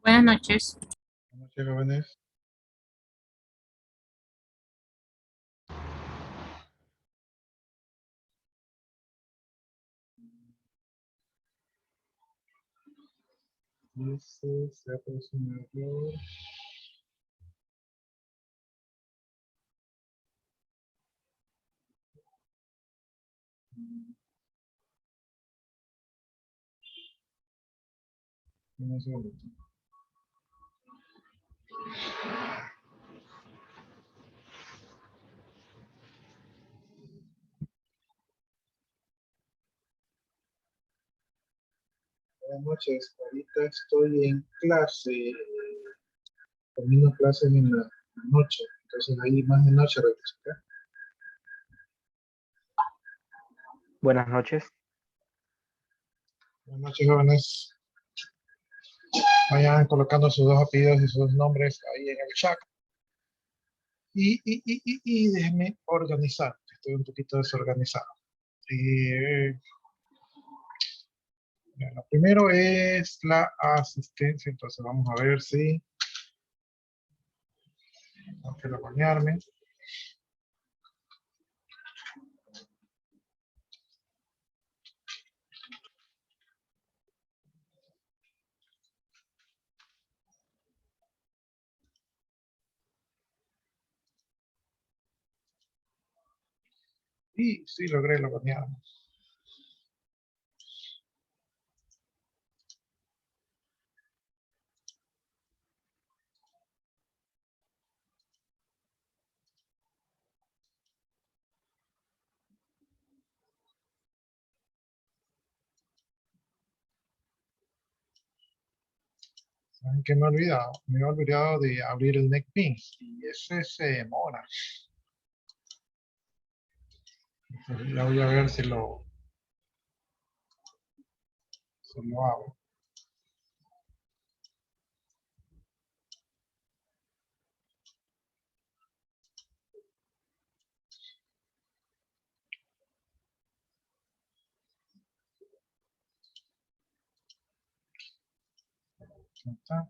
Buenas noches. Buenas noches, jóvenes. Dice, se aparece un error. Un segundo. Buenas noches. Ahorita estoy en clase. Termino clases en la noche. Entonces ahí más de noche regreso. ¿Ok? Buenas noches. Buenas noches, jóvenes. Vayan colocando sus dos apellidos y sus nombres ahí en el chat. Y déjenme organizar. Estoy un poquito desorganizado. Lo primero es la asistencia. Entonces vamos a ver si tengo que bañarme. Y sí, logré bañarme. ¿Saben qué me he olvidado? Me he olvidado de abrir el neckpin y ese se demora. Entonces, ya voy a ver si lo hago.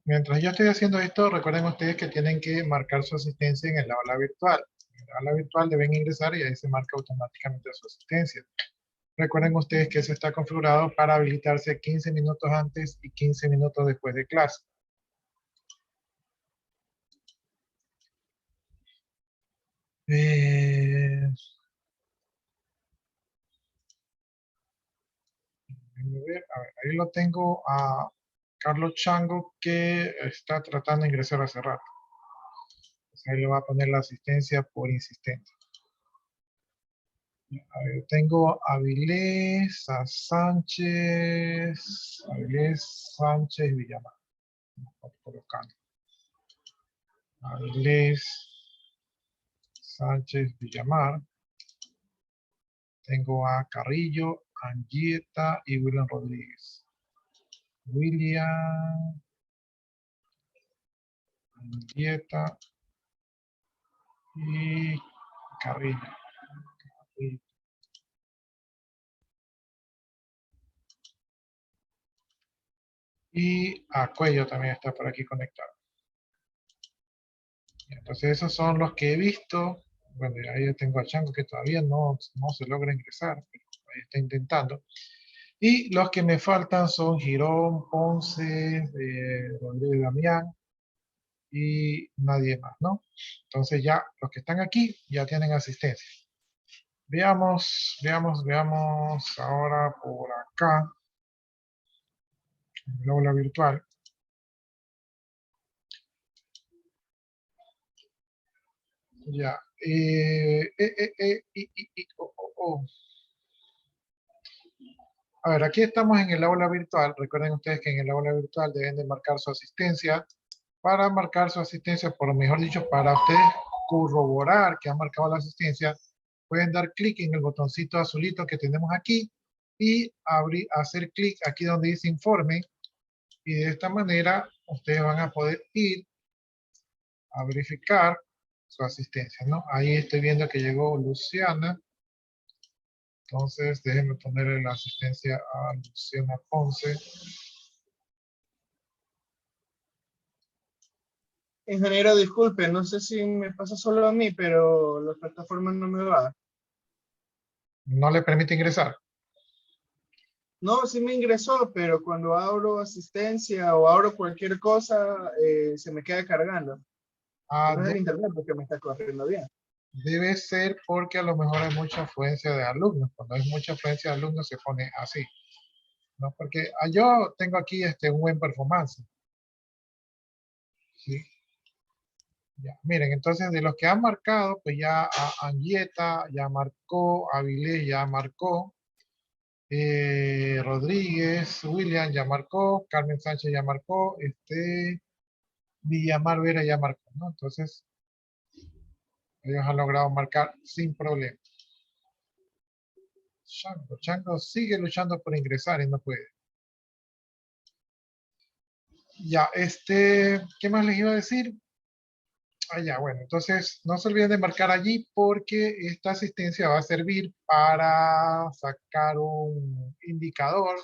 Mientras yo estoy haciendo esto, recuerden ustedes que tienen que marcar su asistencia en el aula virtual. En el aula virtual deben ingresar y ahí se marca automáticamente su asistencia. Recuerden ustedes que eso está configurado para habilitarse 15 minutos antes y 15 minutos después de clase. A ver, ahí lo tengo a Carlos Chango que está tratando de ingresar hace rato. Entonces ahí le va a poner la asistencia por insistente. A ver, tengo a Avilés, a Sánchez, Villamar. Vamos colocando. Avilés, Sánchez, Villamar. Tengo a Carrillo, Angieta y William Rodríguez. William, Angieta y Carrillo. Y a Cuello también está por aquí conectado. Entonces esos son los que he visto. Bueno, ahí yo tengo a Chango que todavía no se logra ingresar, pero ahí está intentando. Y los que me faltan son Girón, Ponce, Rodríguez Damián y nadie más, ¿no? Entonces ya los que están aquí ya tienen asistencia. Veamos ahora por acá, en el aula virtual. Ya. A ver, aquí estamos en el aula virtual. Recuerden ustedes que en el aula virtual deben de marcar su asistencia. Para marcar su asistencia, por mejor dicho, para ustedes corroborar que han marcado la asistencia, pueden dar clic en el botoncito azulito que tenemos aquí y hacer clic aquí donde dice informe. Y de esta manera ustedes van a poder ir a verificar su asistencia, ¿no? Ahí estoy viendo que llegó Luciana. Entonces, déjenme ponerle la asistencia a Luciana Ponce. Ingeniero, disculpe, no sé si me pasa solo a mí, pero la plataforma no me va. No le permite ingresar. No, sí me ingresó, pero cuando abro asistencia o abro cualquier cosa, se me queda cargando. Ah, No es el internet porque me está corriendo bien. debe ser porque a lo mejor hay mucha afluencia de alumnos. Cuando hay mucha afluencia de alumnos se pone así, ¿no? Porque yo tengo aquí un buen performance. ¿Sí? Ya. Miren, entonces de los que han marcado, pues ya Angieta ya marcó, Avilés ya marcó, Rodríguez, William ya marcó, Carmen Sánchez ya marcó, Villamar Vera ya marcó, ¿no? Entonces, ellos han logrado marcar sin problema. Chango sigue luchando por ingresar y no puede. Ya, ¿qué más les iba a decir? Ya, bueno, entonces no se olviden de marcar allí porque esta asistencia va a servir para sacar un indicador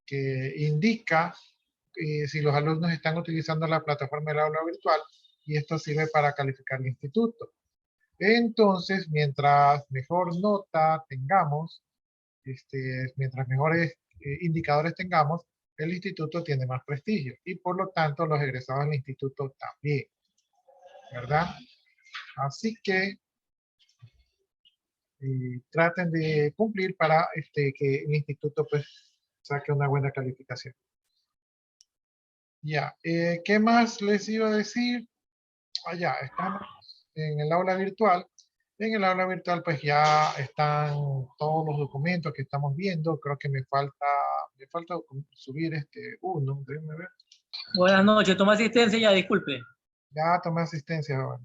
que indica si los alumnos están utilizando la plataforma del aula virtual y esto sirve para calificar el instituto. Entonces, mientras mejor nota tengamos, mientras mejores indicadores tengamos, el instituto tiene más prestigio y por lo tanto los egresados del instituto también, ¿verdad? Así que traten de cumplir para que el instituto pues saque una buena calificación. Ya, ¿qué más les iba a decir? Ya, estamos en el aula virtual. En el aula virtual pues ya están todos los documentos que estamos viendo. Creo que me falta subir uno. Déjenme ver. Buenas noches, toma asistencia ya, disculpe. Ya tomé asistencia ahora.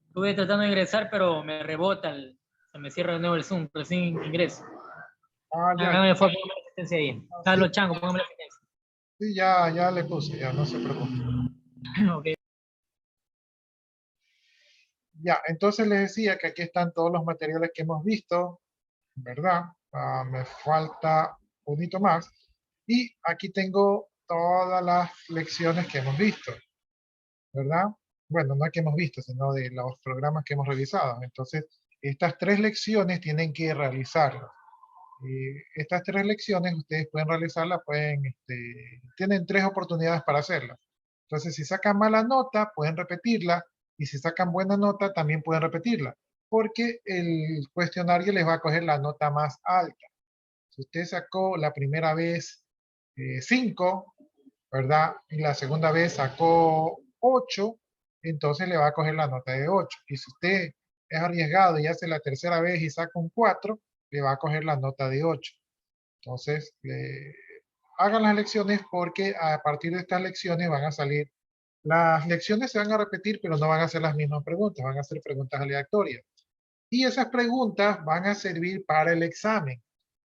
Estuve tratando de ingresar, pero me rebota, se me cierra de nuevo el Zoom, recién ingreso. Ya. Hágame el favor, póngame la asistencia ahí. Carlos Chango, póngame la asistencia. Sí, ya le puse, ya no se preocupe. Ok. Ya, entonces les decía que aquí están todos los materiales que hemos visto, ¿verdad? Me falta un hito más. Y aquí tengo todas las lecciones que hemos visto, ¿verdad? Bueno, no que hemos visto, sino de los programas que hemos revisado. Entonces, estas 3 lecciones tienen que realizarlas. Estas 3 lecciones ustedes pueden realizarlas, tienen 3 oportunidades para hacerlas. Entonces, si sacan mala nota, pueden repetirla, y si sacan buena nota, también pueden repetirla, porque el cuestionario les va a coger la nota más alta. Si usted sacó la primera vez 5, ¿verdad? Y la segunda vez sacó 8, entonces le va a coger la nota de 8. Y si usted es arriesgado y hace la tercera vez y saca un 4, le va a coger la nota de 8. Entonces, hagan las lecciones porque a partir de estas lecciones van a salir. Las lecciones se van a repetir, pero no van a ser las mismas preguntas, van a ser preguntas aleatorias. Y esas preguntas van a servir para el examen,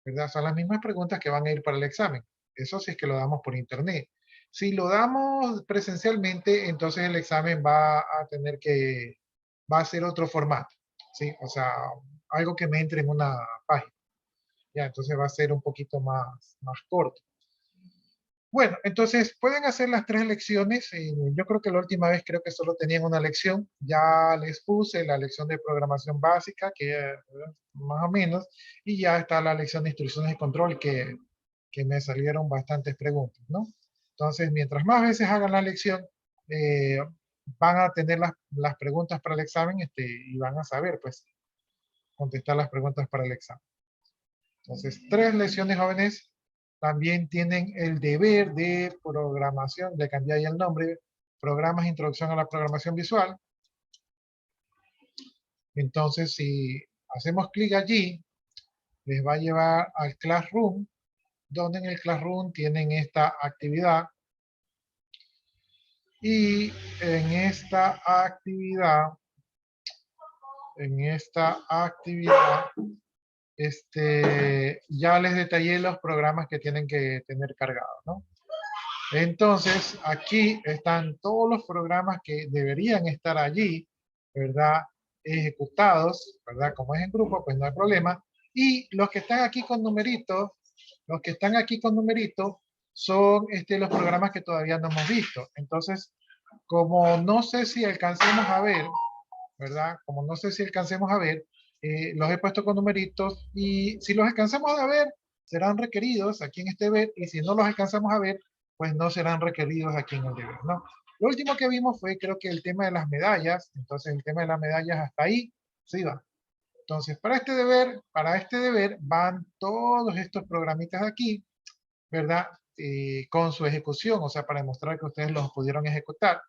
¿verdad? Son las mismas preguntas que van a ir para el examen. Eso sí es que lo damos por internet. Si lo damos presencialmente, entonces el examen va a ser otro formato, ¿sí? O sea, algo que me entre en una página. Ya, entonces va a ser un poquito más corto. Bueno, entonces pueden hacer las 3 lecciones. Yo creo que la última vez creo que solo tenían una lección. Ya les puse la lección de programación básica, que más o menos, y ya está la lección de instrucciones y control, que me salieron bastantes preguntas, ¿no? Entonces, mientras más veces hagan la lección, eh, van a tener las preguntas para el examen y van a saber, pues, contestar las preguntas para el examen. Entonces, 3 lecciones, jóvenes. También tienen el deber de programación, de cambiar ya el nombre, programas de introducción a la programación visual. Entonces, si hacemos clic allí, les va a llevar al Classroom, donde en el Classroom tienen esta actividad. Y en esta actividad, ya les detallé los programas que tienen que tener cargados, ¿no? Entonces, aquí están todos los programas que deberían estar allí, ¿verdad? Ejecutados, ¿verdad? Como es en grupo, pues no hay problema. Y los que están aquí con numeritos, son los programas que todavía no hemos visto. Entonces, como no sé si alcancemos a ver, ¿verdad? Como no sé si alcancemos a ver, los he puesto con numeritos y si los alcanzamos a ver, serán requeridos aquí en este deber y si no los alcanzamos a ver, pues no serán requeridos aquí en el deber, ¿no? Lo último que vimos fue creo que el tema de las medallas, entonces el tema de las medallas hasta ahí se iba. Entonces para este deber van todos estos programitas de aquí, ¿verdad? Con su ejecución, o sea, para demostrar que ustedes los pudieron ejecutar.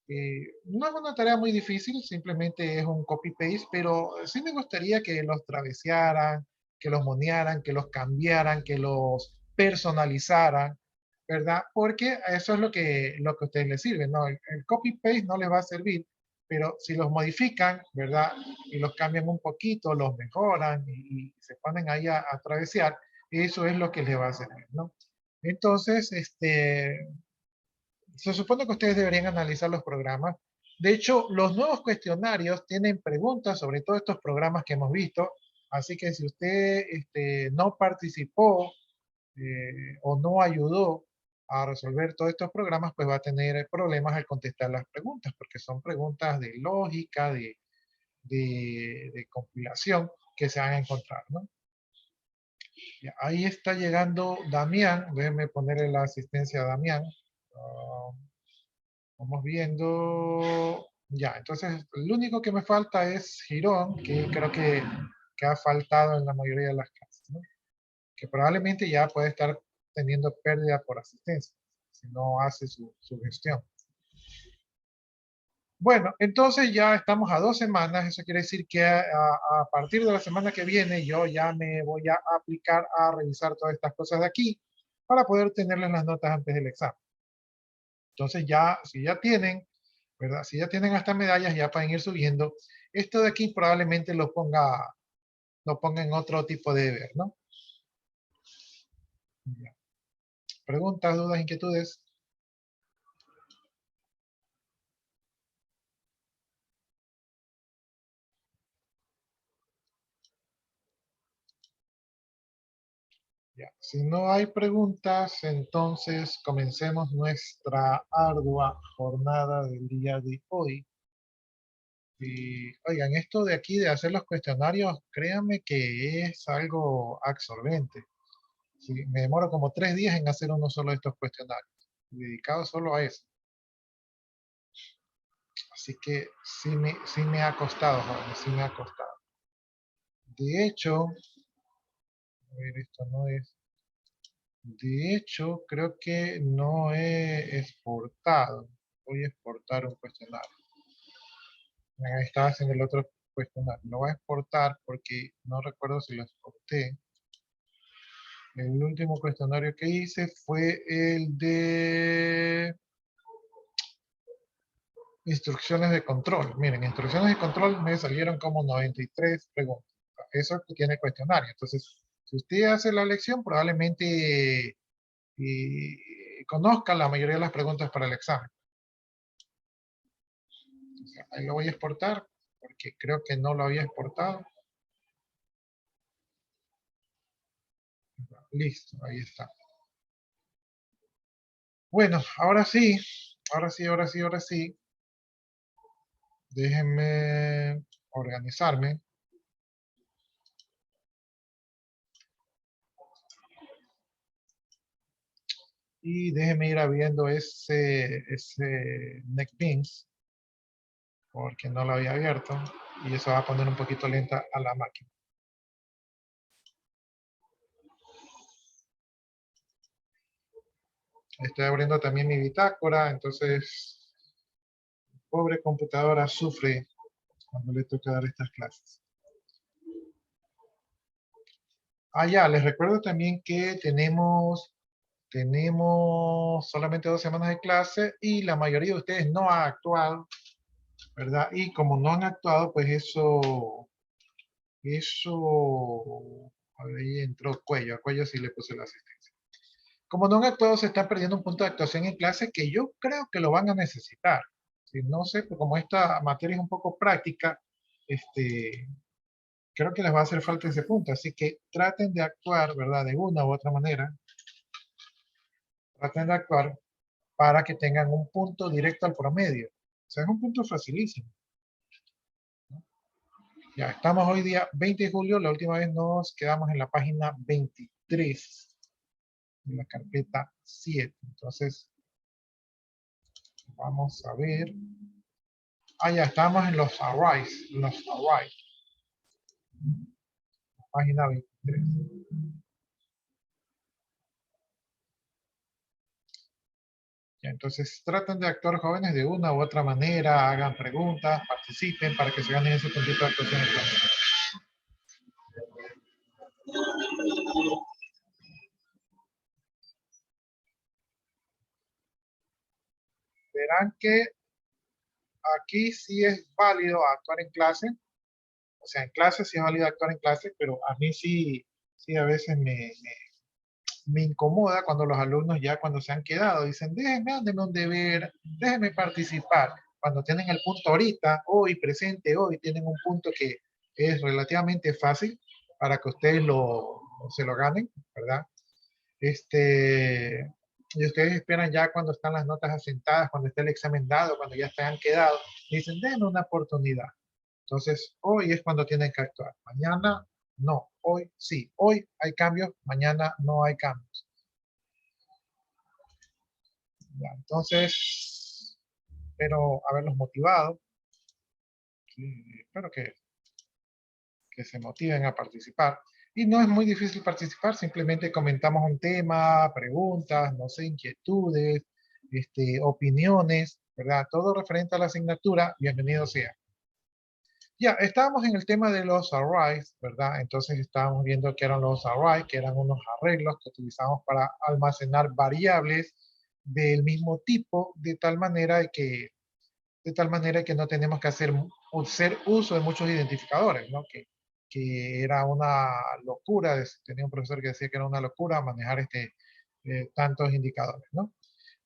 No es una tarea muy difícil, simplemente es un copy-paste, pero sí me gustaría que los travesearan, que los monearan, que los cambiaran, que los personalizaran, ¿verdad? Porque eso es lo que a ustedes les sirve, ¿no? El copy-paste no les va a servir, pero si los modifican, ¿verdad? Y los cambian un poquito, los mejoran y se ponen ahí a travesear, eso es lo que les va a servir, ¿no? Entonces, se supone que ustedes deberían analizar los programas. De hecho, los nuevos cuestionarios tienen preguntas sobre todos estos programas que hemos visto. Así que si usted no participó o no ayudó a resolver todos estos programas, pues va a tener problemas al contestar las preguntas, porque son preguntas de lógica, de compilación que se van a encontrar, ¿no? Ya, ahí está llegando Damián. Déjenme ponerle la asistencia a Damián. Ah, vamos viendo. Ya, entonces lo único que me falta es Girón, que creo que ha faltado en la mayoría de las clases, ¿no? Que probablemente ya puede estar teniendo pérdida por asistencia, si no hace su gestión. Bueno, entonces ya estamos a 2 semanas, eso quiere decir que a partir de la semana que viene yo ya me voy a aplicar a revisar todas estas cosas de aquí para poder tenerles las notas antes del examen. Entonces ya, si ya tienen, ¿verdad? Si ya tienen hasta medallas, ya pueden ir subiendo. Esto de aquí probablemente lo ponga en otro tipo de deber, ¿no? Ya. Preguntas, dudas, inquietudes. Ya. Si no hay preguntas, entonces comencemos nuestra ardua jornada del día de hoy. Y oigan, esto de aquí de hacer los cuestionarios, créanme que es algo absorbente. Sí, me demoro como 3 días en hacer uno solo de estos cuestionarios, dedicados solo a eso. Así que sí me ha costado, jóvenes, sí me ha costado. De hecho, a ver, esto no es. De hecho, creo que no he exportado. Voy a exportar un cuestionario. Estaba haciendo el otro cuestionario. Lo voy a exportar porque no recuerdo si lo exporté. El último cuestionario que hice fue el de instrucciones de control. Miren, instrucciones de control me salieron como 93 preguntas. Eso tiene cuestionario. Entonces, si usted hace la lección, probablemente conozca la mayoría de las preguntas para el examen. Entonces, ahí lo voy a exportar, porque creo que no lo había exportado. Listo, ahí está. Bueno, ahora sí, ahora sí, ahora sí, ahora sí. Déjenme organizarme. Y déjenme ir abriendo ese NetBeans, porque no lo había abierto. Y eso va a poner un poquito lenta a la máquina. Estoy abriendo también mi bitácora, entonces, pobre computadora sufre cuando le toca dar estas clases. Ya, les recuerdo también que tenemos solamente 2 semanas de clase y la mayoría de ustedes no ha actuado, ¿verdad? Y como no han actuado, pues eso, ahí entró Cuello, a Cuello sí le puse la asistencia. Como no han actuado, se están perdiendo un punto de actuación en clase que yo creo que lo van a necesitar. Si no sé, pues como esta materia es un poco práctica, creo que les va a hacer falta ese punto. Así que traten de actuar, ¿verdad? De una u otra manera. Traten de actuar para que tengan un punto directo al promedio. O sea, es un punto facilísimo. Ya, estamos hoy día 20 de julio, la última vez nos quedamos en la página 23 de la carpeta 7. Entonces, vamos a ver. Ah, ya estamos en los arrays. Página 23. Ya, entonces, traten de actuar jóvenes de una u otra manera, hagan preguntas, participen para que se ganen ese puntito de actuación en clase. Verán que aquí sí es válido actuar en clase. O sea, en clase sí es válido actuar en clase, pero a mí sí a veces me incomoda cuando los alumnos ya cuando se han quedado dicen, déjenme un deber, déjenme participar. Cuando tienen el punto ahorita, hoy, presente, hoy, tienen un punto que es relativamente fácil para que ustedes se lo ganen, ¿verdad? Y ustedes esperan ya cuando están las notas asentadas, cuando esté el examen dado, cuando ya se han quedado, dicen, denme una oportunidad. Entonces, hoy es cuando tienen que actuar. Mañana, no. Hoy, sí. Hoy hay cambios, mañana no hay cambios. Ya, entonces, espero haberlos motivado. Sí, espero que se motiven a participar. Y no es muy difícil participar, simplemente comentamos un tema, preguntas, no sé, inquietudes, opiniones, ¿verdad? Todo referente a la asignatura, bienvenido sea. Ya, estábamos en el tema de los arrays, ¿verdad? Entonces estábamos viendo que eran los arrays, que eran unos arreglos que utilizamos para almacenar variables del mismo tipo, de tal manera que no tenemos que hacer uso de muchos identificadores, ¿no? Que era una locura, tenía un profesor que decía que era una locura manejar tantos indicadores, ¿no?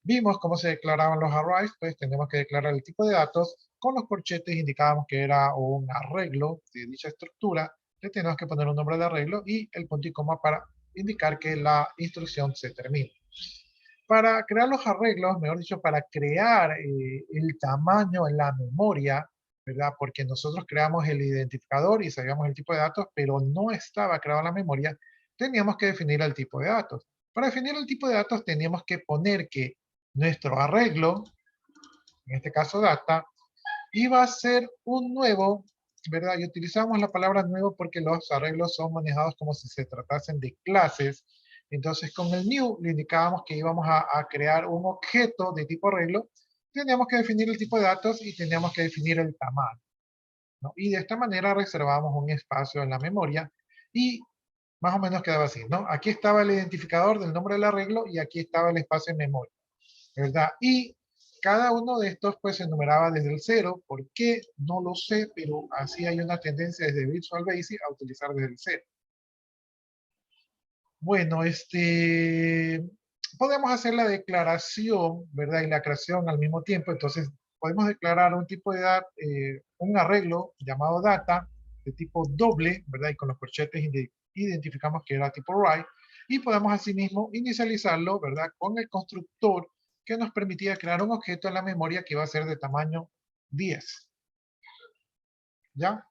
Vimos cómo se declaraban los arrays, pues tenemos que declarar el tipo de datos. Con los corchetes indicábamos que era un arreglo de dicha estructura, le tenemos que poner un nombre de arreglo y el punto y coma para indicar que la instrucción se termina. Para crear los arreglos, mejor dicho, para crear el tamaño en la memoria, ¿verdad? Porque nosotros creamos el identificador y sabíamos el tipo de datos, pero no estaba creado en la memoria, teníamos que definir el tipo de datos. Para definir el tipo de datos teníamos que poner que nuestro arreglo, en este caso data, iba a ser un nuevo, ¿verdad? Y utilizamos la palabra nuevo porque los arreglos son manejados como si se tratasen de clases. Entonces, con el new le indicábamos que íbamos a crear un objeto de tipo arreglo. Teníamos que definir el tipo de datos y teníamos que definir el tamaño, ¿no? Y de esta manera reservamos un espacio en la memoria y más o menos quedaba así, ¿no? Aquí estaba el identificador del nombre del arreglo y aquí estaba el espacio en memoria, ¿verdad? Y cada uno de estos pues se enumeraba desde el 0. ¿Por qué? No lo sé, pero así hay una tendencia desde Visual Basic a utilizar desde el 0. Bueno, podemos hacer la declaración, ¿verdad? Y la creación al mismo tiempo. Entonces, podemos declarar un tipo de un arreglo llamado data de tipo doble, ¿verdad? Y con los corchetes identificamos que era tipo array. Y podemos asimismo inicializarlo, ¿verdad? Con el constructor que nos permitía crear un objeto en la memoria que iba a ser de tamaño 10. ¿Ya?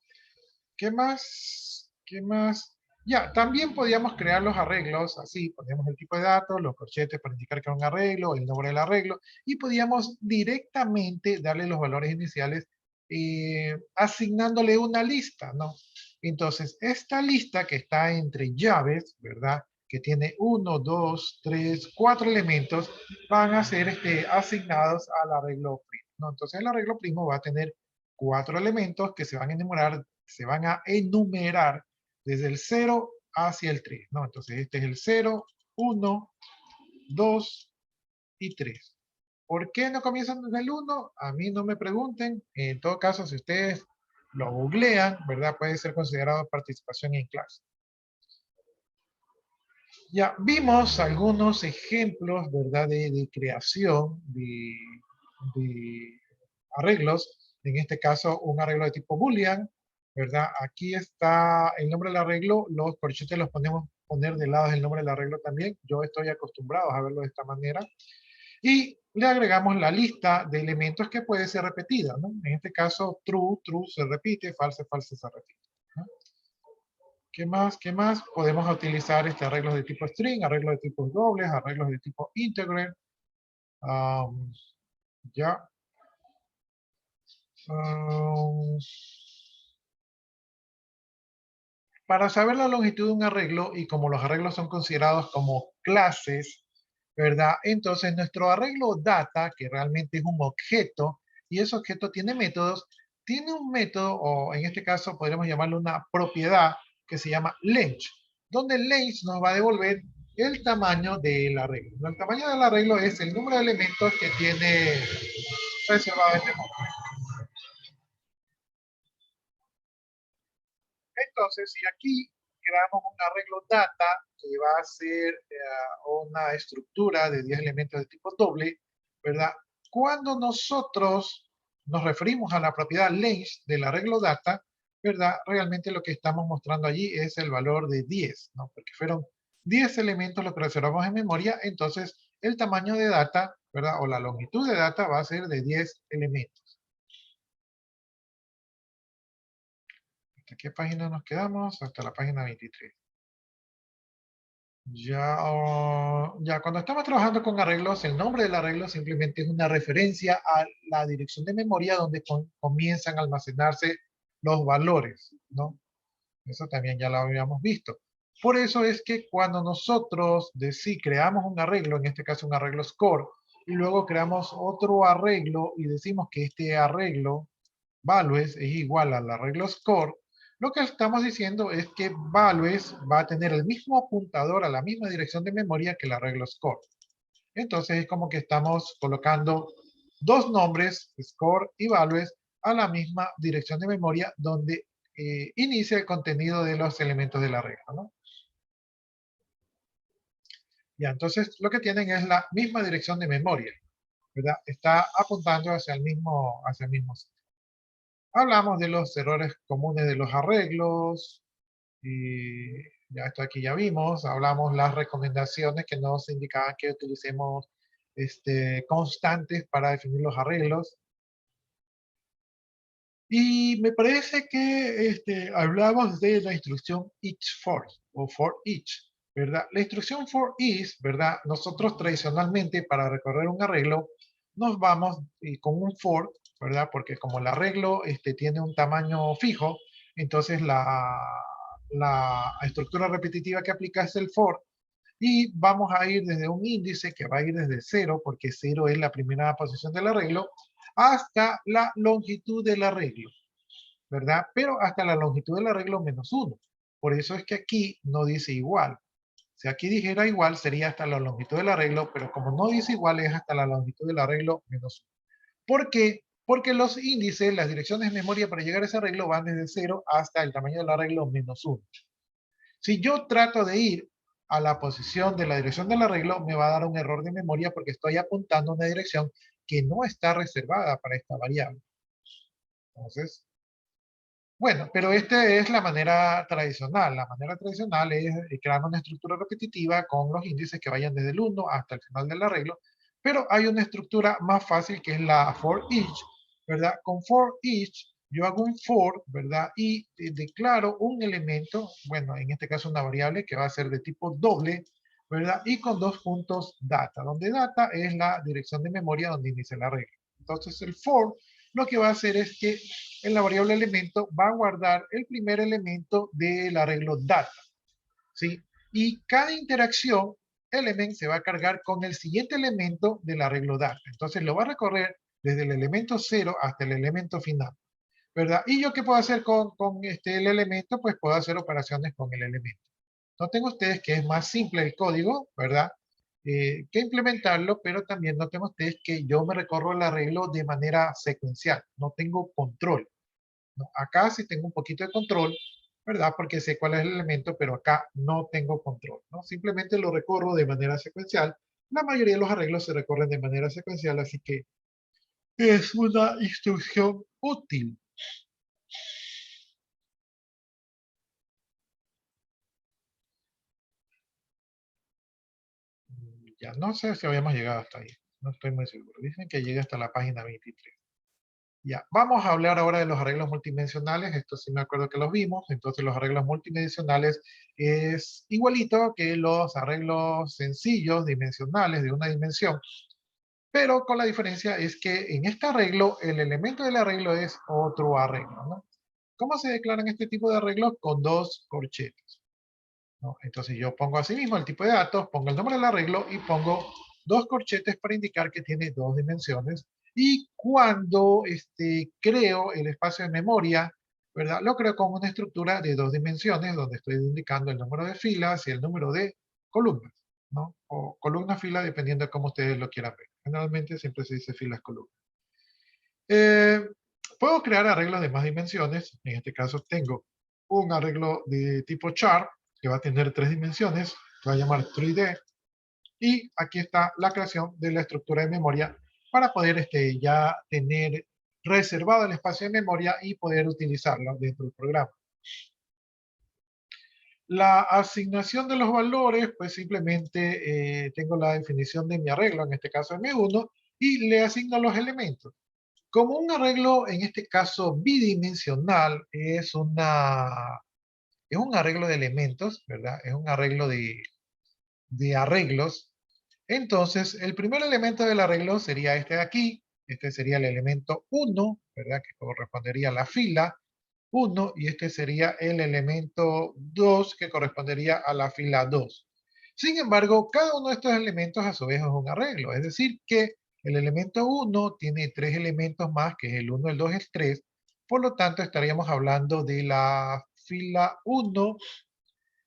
¿Qué más? ¿Qué más? Ya, también podíamos crear los arreglos así, poníamos el tipo de datos, los corchetes para indicar que era un arreglo, el nombre del arreglo, y podíamos directamente darle los valores iniciales asignándole una lista, ¿no? Entonces, esta lista que está entre llaves, ¿verdad? Que tiene 1, 2, 3, 4 elementos, van a ser asignados al arreglo primo, ¿no? Entonces, el arreglo primo va a tener 4 elementos que se van a enumerar desde el 0 hacia el 3, ¿no? Entonces este es el 0, 1, 2 y 3. ¿Por qué no comienzan desde el 1? A mí no me pregunten. En todo caso, si ustedes lo googlean, ¿verdad? Puede ser considerado participación en clase. Ya vimos algunos ejemplos, ¿verdad? De creación de arreglos. En este caso, un arreglo de tipo Boolean, ¿verdad? Aquí está el nombre del arreglo, los corchetes los poner del lado del nombre del arreglo también. Yo estoy acostumbrado a verlo de esta manera. Y le agregamos la lista de elementos que puede ser repetida, ¿no? En este caso, true, true se repite, false, false se repite, ¿no? ¿Qué más? ¿Qué más? Podemos utilizar arreglos de tipo string, arreglos de tipos dobles, arreglos de tipo integer. Ya. Para saber la longitud de un arreglo, y como los arreglos son considerados como clases, ¿verdad? Entonces nuestro arreglo data, que realmente es un objeto, y ese objeto tiene métodos, tiene un método, o en este caso podríamos llamarlo una propiedad, que se llama length, donde length nos va a devolver el tamaño del arreglo. El tamaño del arreglo es el número de elementos que tiene reservado en memoria. Entonces, si aquí creamos un arreglo data que va a ser una estructura de 10 elementos de tipo doble, ¿verdad? Cuando nosotros nos referimos a la propiedad length del arreglo data, ¿verdad? Realmente lo que estamos mostrando allí es el valor de 10, ¿no? Porque fueron 10 elementos los que reservamos en memoria, entonces el tamaño de data, ¿verdad? O la longitud de data va a ser de 10 elementos. ¿Hasta qué página nos quedamos? Hasta la página 23. Ya cuando estamos trabajando con arreglos, el nombre del arreglo simplemente es una referencia a la dirección de memoria donde comienzan a almacenarse los valores, ¿no? Eso también ya lo habíamos visto. Por eso es que cuando nosotros creamos un arreglo, en este caso un arreglo score, y luego creamos otro arreglo y decimos que este arreglo, values, es igual al arreglo score, lo que estamos diciendo es que values va a tener el mismo apuntador a la misma dirección de memoria que el arreglo score. Entonces es como que estamos colocando dos nombres, score y values, a la misma dirección de memoria donde inicia el contenido de los elementos del arreglo, ¿no? Ya, entonces lo que tienen es la misma dirección de memoria, ¿verdad? Está apuntando hacia el mismo sitio. Hablamos de los errores comunes de los arreglos, y ya esto aquí ya vimos. Hablamos las recomendaciones que nos indicaban que utilicemos constantes para definir los arreglos. Y me parece que hablamos de la instrucción each for o for each, ¿verdad? La instrucción for each, ¿verdad? Nosotros tradicionalmente para recorrer un arreglo nos vamos con un for, ¿verdad? Porque como el arreglo tiene un tamaño fijo, entonces la estructura repetitiva que aplica es el for, y vamos a ir desde un índice que va a ir desde 0, porque 0 es la primera posición del arreglo, hasta la longitud del arreglo, ¿verdad? Pero hasta la longitud del arreglo menos 1. Por eso es que aquí no dice igual. Si aquí dijera igual, sería hasta la longitud del arreglo, pero como no dice igual, es hasta la longitud del arreglo menos 1. ¿Por qué? Porque los índices, las direcciones de memoria para llegar a ese arreglo van desde 0 hasta el tamaño del arreglo menos 1. Si yo trato de ir a la posición de la dirección del arreglo, me va a dar un error de memoria porque estoy apuntando a una dirección que no está reservada para esta variable. Entonces, bueno, pero esta es la manera tradicional. La manera tradicional es crear una estructura repetitiva con los índices que vayan desde el 1 hasta el final del arreglo, pero hay una estructura más fácil que es la for each, ¿verdad? Con for each yo hago un for, ¿verdad? Y declaro un elemento, bueno, en este caso una variable que va a ser de tipo doble, ¿verdad? Y con dos puntos data, donde data es la dirección de memoria donde inicia el arreglo. Entonces el for lo que va a hacer es que en la variable elemento va a guardar el primer elemento del arreglo data, ¿sí? Y cada interacción, element se va a cargar con el siguiente elemento del arreglo data. Entonces lo va a recorrer desde el elemento 0 hasta el elemento final, ¿verdad? Y yo qué puedo hacer con el elemento, pues puedo hacer operaciones con el elemento. Noten ustedes que es más simple el código, ¿verdad? Que implementarlo, pero también noten ustedes que yo me recorro el arreglo de manera secuencial, no tengo control, ¿no? Acá sí tengo un poquito de control, ¿verdad? Porque sé cuál es el elemento, pero acá no tengo control, ¿no? Simplemente lo recorro de manera secuencial. La mayoría de los arreglos se recorren de manera secuencial, así que es una instrucción útil. Ya no sé si habíamos llegado hasta ahí. No estoy muy seguro. Dicen que llega hasta la página 23. Ya, vamos a hablar ahora de los arreglos multidimensionales. Esto sí me acuerdo que los vimos. Entonces los arreglos multidimensionales es igualito que los arreglos sencillos dimensionales de una dimensión. Pero con la diferencia es que en este arreglo, el elemento del arreglo es otro arreglo, ¿no? ¿Cómo se declaran este tipo de arreglos? Con dos corchetes, ¿no? Entonces yo pongo así mismo el tipo de datos, pongo el nombre del arreglo y pongo dos corchetes para indicar que tiene dos dimensiones. Y cuando creo el espacio de memoria, ¿verdad? Lo creo como una estructura de dos dimensiones donde estoy indicando el número de filas y el número de columnas, ¿no? O columna, fila, dependiendo de cómo ustedes lo quieran ver. Generalmente siempre se dice filas, columnas. Puedo crear arreglos de más dimensiones. En este caso tengo un arreglo de tipo chart que va a tener tres dimensiones. Se va a llamar 3D. Y aquí está la creación de la estructura de memoria para poder ya tener reservado el espacio de memoria y poder utilizarlo dentro del programa. La asignación de los valores, pues simplemente tengo la definición de mi arreglo, en este caso M1, y le asigno los elementos. Como un arreglo, en este caso bidimensional, es un arreglo de elementos, ¿verdad? Es un arreglo de arreglos. Entonces, el primer elemento del arreglo sería este de aquí. Este sería el elemento 1, ¿verdad? Que correspondería a la fila 1, y este sería el elemento 2, que correspondería a la fila 2. Sin embargo, cada uno de estos elementos a su vez es un arreglo. Es decir, que el elemento 1 tiene tres elementos más, que es el 1, el 2, el 3. Por lo tanto, estaríamos hablando de la fila 1.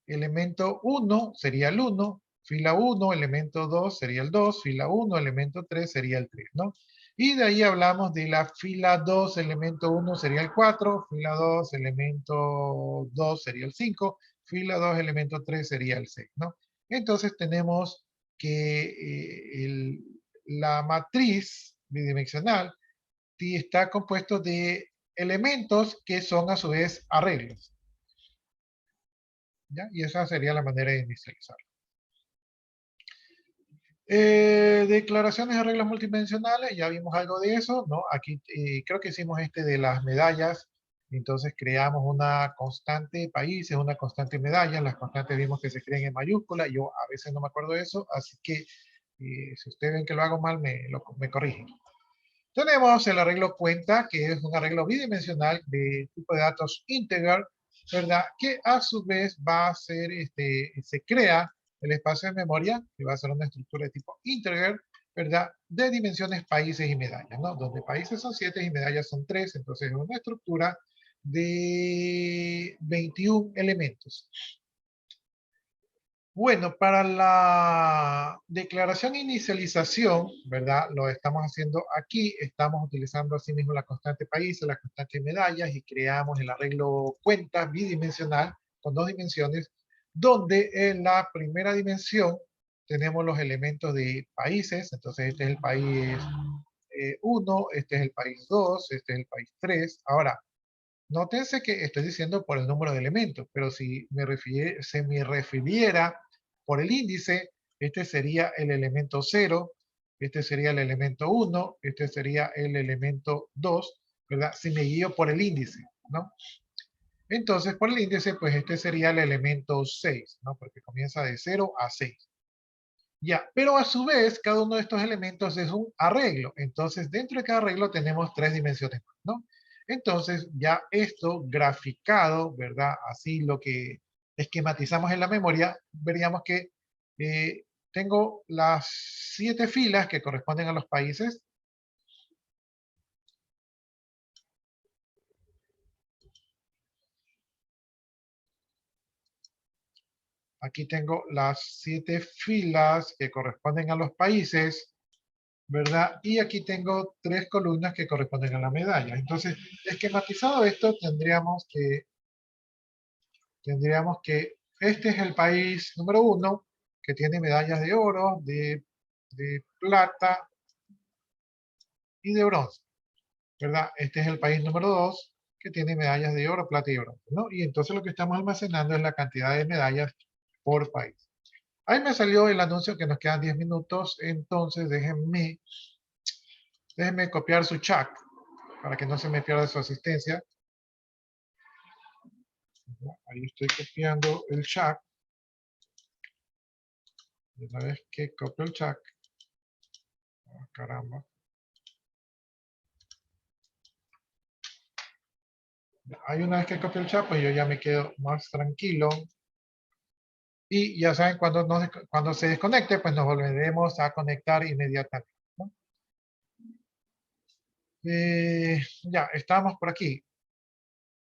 Elemento 1 sería el 1, fila 1, elemento 2 sería el 2, fila 1, elemento 3 sería el 3, ¿no? Y de ahí hablamos de la fila 2, elemento 1 sería el 4, fila 2, elemento 2 sería el 5, fila 2, elemento 3 sería el 6, ¿no? Entonces tenemos que la matriz bidimensional está compuesto de elementos que son a su vez arreglos. ¿Ya? Y esa sería la manera de inicializar. Declaraciones de reglas multidimensionales, ya vimos algo de eso, ¿no? Aquí creo que hicimos de las medallas. Entonces creamos una constante países, una constante medallas. Las constantes vimos que se crean en mayúscula. Yo a veces no me acuerdo de eso, así que si ustedes ven que lo hago mal, me corrigen. Tenemos el arreglo cuenta, que es un arreglo bidimensional de tipo de datos integer, ¿verdad? Que a su vez va a ser, se crea el espacio de memoria, que va a ser una estructura de tipo integer, ¿verdad? De dimensiones países y medallas, ¿no? Donde países son 7 y medallas son 3, entonces es una estructura de 21 elementos. Bueno, para la declaración e inicialización, ¿verdad? Lo estamos haciendo aquí. Estamos utilizando asimismo la constante países, la constante medallas y creamos el arreglo cuenta bidimensional con dos dimensiones, donde en la primera dimensión tenemos los elementos de países. Entonces este es el país 1, este es el país 2, este es el país 3. Ahora, nótense que estoy diciendo por el número de elementos, pero si se me refiriera por el índice, este sería el elemento 0, este sería el elemento 1, este sería el elemento 2, ¿verdad? Si me guío por el índice, ¿no? Entonces, por el índice, pues este sería el elemento 6, ¿no? Porque comienza de 0 a 6. Ya, pero a su vez, cada uno de estos elementos es un arreglo. Entonces, dentro de cada arreglo tenemos tres dimensiones, ¿no? Entonces, ya esto graficado, ¿verdad? Así lo que esquematizamos en la memoria, veríamos que tengo las 7 filas que corresponden a los países. Aquí tengo las 7 filas que corresponden a los países, ¿verdad? Y aquí tengo 3 columnas que corresponden a la medalla. Entonces, esquematizado esto, tendríamos que este es el país número 1, que tiene medallas de oro, de plata y de bronce, ¿verdad? Este es el país número 2, que tiene medallas de oro, plata y bronce, ¿no? Y entonces lo que estamos almacenando es la cantidad de medallas por país. Ahí me salió el anuncio que nos quedan 10 minutos, entonces déjenme copiar su chat para que no se me pierda su asistencia. Ahí estoy copiando el chat. Y una vez que copio el chat, caramba. Hay una vez que copio el chat, pues yo ya me quedo más tranquilo. Y ya saben, cuando se desconecte, pues nos volveremos a conectar inmediatamente, ¿no? Ya, estamos por aquí.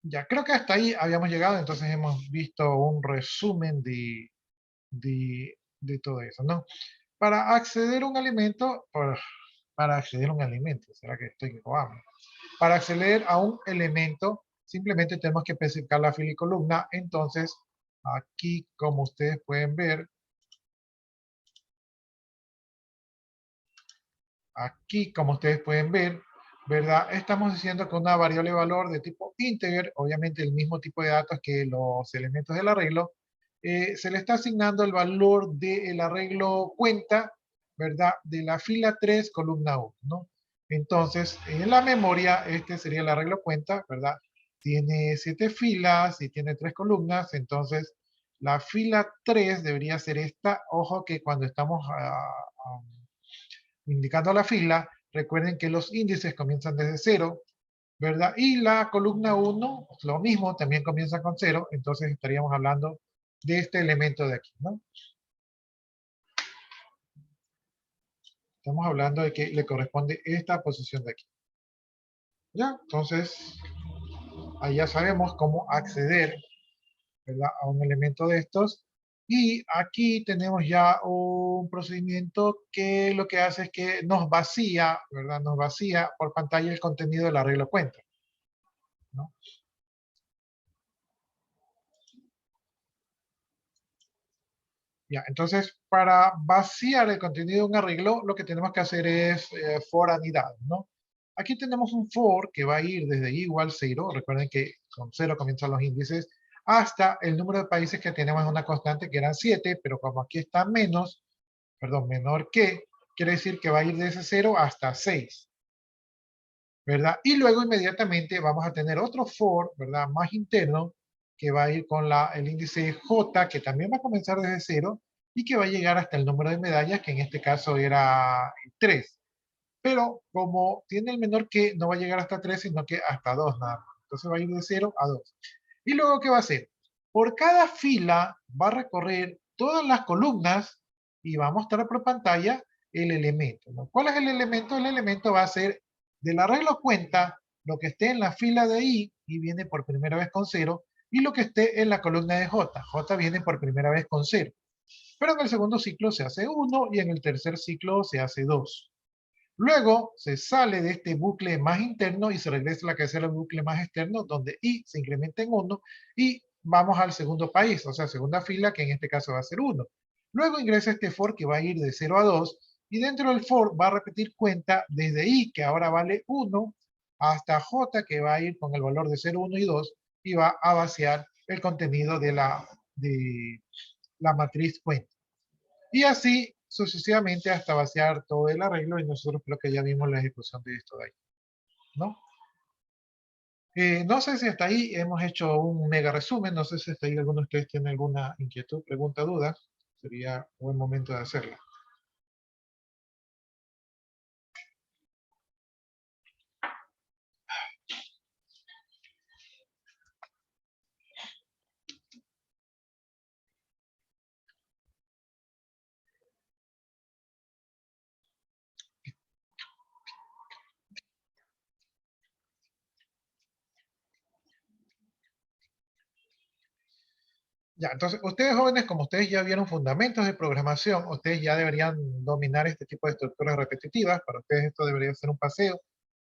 Ya, creo que hasta ahí habíamos llegado, entonces hemos visto un resumen de todo eso, ¿no? Para acceder a un alimento, para acceder a un alimento, ¿será que estoy hambre? Para acceder a un elemento, simplemente tenemos que especificar la fila y columna. Entonces, aquí, como ustedes pueden ver, ¿verdad? Estamos diciendo que una variable de valor de tipo integer, obviamente el mismo tipo de datos que los elementos del arreglo, se le está asignando el valor del arreglo cuenta, ¿verdad? De la fila 3, columna 1, ¿no? Entonces, en la memoria, este sería el arreglo cuenta, ¿verdad? Tiene 7 filas y tiene 3 columnas, entonces la fila 3 debería ser esta. Ojo que cuando estamos indicando la fila, recuerden que los índices comienzan desde 0, ¿verdad? Y la columna 1, lo mismo, también comienza con 0, entonces estaríamos hablando de este elemento de aquí, ¿no? Estamos hablando de que le corresponde esta posición de aquí. ¿Ya? Entonces, ahí ya sabemos cómo acceder, ¿verdad?, a un elemento de estos. Y aquí tenemos ya un procedimiento que lo que hace es que nos vacía, ¿verdad? Nos vacía por pantalla el contenido del arreglo cuenta, ¿no? Ya, entonces, para vaciar el contenido de un arreglo, lo que tenemos que hacer es for anidado, ¿no? Aquí tenemos un for que va a ir desde i igual 0, recuerden que con 0 comienzan los índices, hasta el número de países que tenemos en una constante que eran 7, pero como aquí está menor que, quiere decir que va a ir desde 0 hasta 6, ¿verdad? Y luego inmediatamente vamos a tener otro for, ¿verdad?, más interno, que va a ir con el índice J, que también va a comenzar desde 0, y que va a llegar hasta el número de medallas, que en este caso era 3. Pero como tiene el menor que, no va a llegar hasta 3, sino que hasta 2 nada más. Entonces va a ir de 0 a 2. Y luego, ¿qué va a hacer? Por cada fila va a recorrer todas las columnas y va a mostrar por pantalla el elemento, ¿no? ¿Cuál es el elemento? El elemento va a ser del arreglo cuenta lo que esté en la fila de I y viene por primera vez con 0, y lo que esté en la columna de J. J viene por primera vez con 0. Pero en el segundo ciclo se hace 1 y en el tercer ciclo se hace 2. Luego se sale de este bucle más interno y se regresa a la cabecera del bucle más externo, donde I se incrementa en 1 y vamos al segundo país, o sea, segunda fila, que en este caso va a ser 1. Luego ingresa este for que va a ir de 0 a 2 y dentro del for va a repetir cuenta desde I, que ahora vale 1, hasta J, que va a ir con el valor de 0, 1 y 2 y va a vaciar el contenido de la matriz cuenta. Y así sucesivamente hasta vaciar todo el arreglo, y nosotros creo que ya vimos la ejecución de esto de ahí, ¿no? No sé si hasta ahí hemos hecho un mega resumen, no sé si hasta ahí alguno de ustedes tiene alguna inquietud, pregunta, duda, sería un buen momento de hacerla. Ya, entonces, ustedes jóvenes, como ustedes ya vieron fundamentos de programación, ustedes ya deberían dominar este tipo de estructuras repetitivas. Para ustedes esto debería ser un paseo.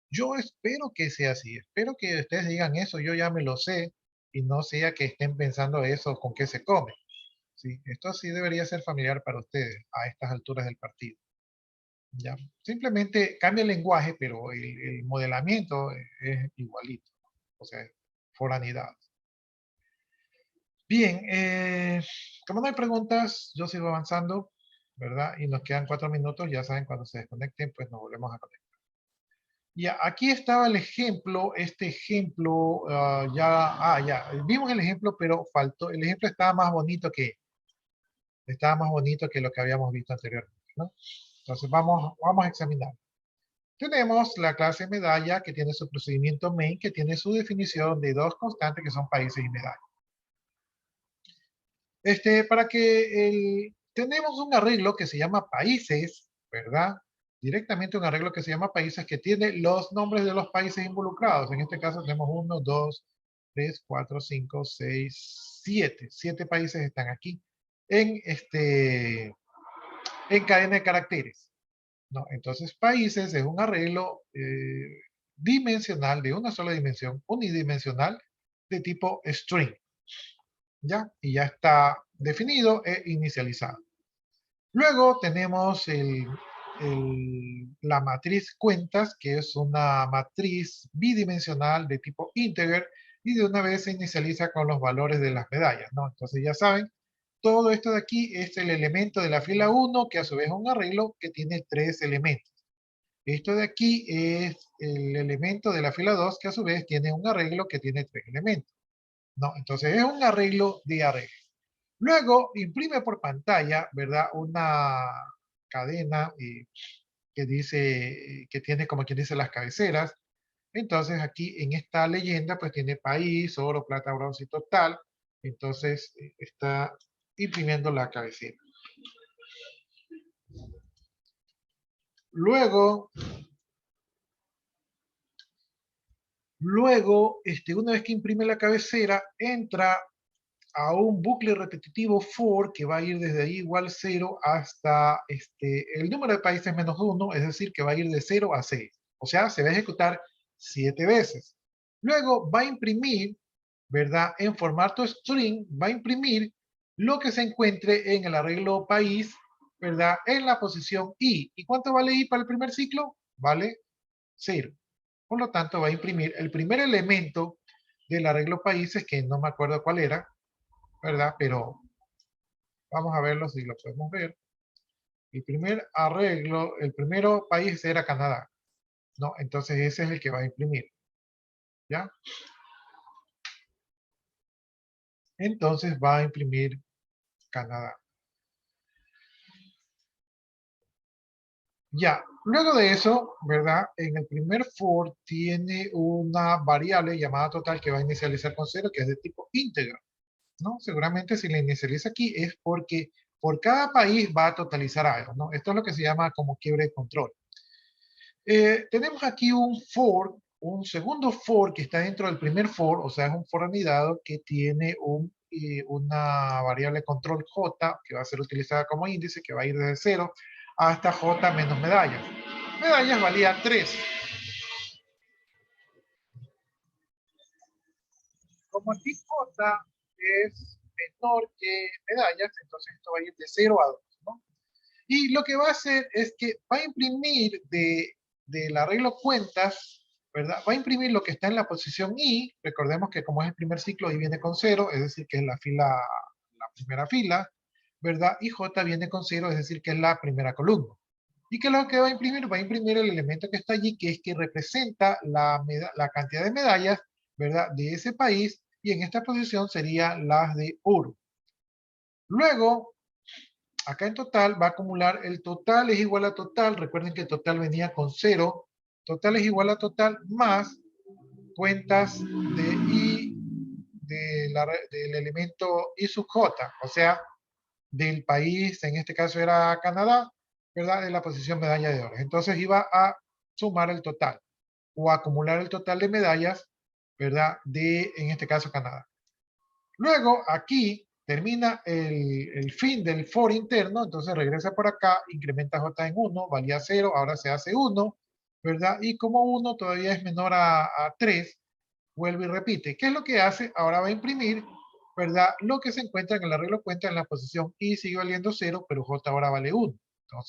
Yo espero que sea así. Espero que ustedes digan eso, yo ya me lo sé, y no sea que estén pensando eso, con qué se come. ¿Sí? Esto sí debería ser familiar para ustedes a estas alturas del partido. ¿Ya? Simplemente cambia el lenguaje, pero el modelamiento es igualito. O sea, foranidad. Bien, como no hay preguntas, yo sigo avanzando, ¿verdad? Y nos quedan 4 minutos, ya saben, cuando se desconecten, pues nos volvemos a conectar. Ya, aquí estaba el ejemplo, este ejemplo, ya, vimos el ejemplo, pero faltó, el ejemplo estaba más bonito que lo que habíamos visto anteriormente, ¿no? Entonces vamos a examinar. Tenemos la clase medalla que tiene su procedimiento main, que tiene su definición de dos constantes que son países y medallas. Tenemos un arreglo que se llama países, ¿verdad? Directamente un arreglo que se llama países que tiene los nombres de los países involucrados. En este caso tenemos 1, 2, 3, 4, 5, 6, 7. 7 países están aquí en cadena de caracteres. ¿No? Entonces, países es un arreglo dimensional, de una sola dimensión, unidimensional, de tipo string. ¿Ya? Y ya está definido e inicializado. Luego tenemos la matriz cuentas, que es una matriz bidimensional de tipo integer, y de una vez se inicializa con los valores de las medallas, ¿no? Entonces ya saben, todo esto de aquí es el elemento de la fila 1, que a su vez es un arreglo que tiene 3 elementos. Esto de aquí es el elemento de la fila 2, que a su vez tiene un arreglo que tiene 3 elementos. ¿No? Entonces es un arreglo de arreglo. Luego imprime por pantalla, ¿verdad? Una cadena que dice, que tiene como quien dice las cabeceras. Entonces aquí en esta leyenda pues tiene país, oro, plata, bronce y total. Entonces está imprimiendo la cabecera. Luego, una vez que imprime la cabecera, entra a un bucle repetitivo for que va a ir desde ahí igual 0 hasta el número de países menos 1, es decir, que va a ir de 0 a 6. O sea, se va a ejecutar 7 veces. Luego va a imprimir, ¿verdad? En formato string, va a imprimir lo que se encuentre en el arreglo país, ¿verdad? En la posición i. ¿Y cuánto vale i para el primer ciclo? Vale 0. Por lo tanto, va a imprimir el primer elemento del arreglo países, que no me acuerdo cuál era, ¿verdad? Pero vamos a verlo si lo podemos ver. El primer arreglo, el primero país era Canadá, ¿no? Entonces ese es el que va a imprimir, ¿ya? Entonces va a imprimir Canadá. Ya, luego de eso, ¿verdad? En el primer for tiene una variable llamada total que va a inicializar con 0, que es de tipo íntegro, ¿no? Seguramente si la inicializa aquí es porque por cada país va a totalizar algo, ¿no? Esto es lo que se llama como quiebre de control. Tenemos aquí un for, un segundo for que está dentro del primer for, o sea, es un for anidado que tiene una variable control j que va a ser utilizada como índice, que va a ir desde 0 hasta j menos medallas. Medallas valía 3. Como aquí j es menor que medallas, entonces esto va a ir de 0 a 2, ¿no? Y lo que va a hacer es que va a imprimir del arreglo cuentas, ¿verdad? Va a imprimir lo que está en la posición I. Recordemos que como es el primer ciclo, I viene con 0, es decir, que es la primera fila, ¿verdad? Y J viene con 0, es decir, que es la primera columna. ¿Y qué es lo que va a imprimir? Va a imprimir el elemento que está allí, que es que representa la cantidad de medallas, ¿verdad? De ese país, y en esta posición serían las de oro. Luego, acá en total va a acumular el total es igual a total. Recuerden que el total venía con 0. Total es igual a total más cuentas de I del elemento I sub J. O sea, del país, en este caso era Canadá, ¿verdad? De la posición medalla de oro. Entonces iba a sumar el total o acumular el total de medallas, ¿verdad? En este caso, Canadá. Luego, aquí termina el fin del for interno, entonces regresa por acá, incrementa j en 1, valía 0, ahora se hace 1, ¿verdad? Y como 1 todavía es menor a 3, vuelve y repite. ¿Qué es lo que hace? Ahora va a imprimir, ¿verdad? Lo que se encuentra en el arreglo cuenta en la posición i sigue valiendo 0, pero j ahora vale 1.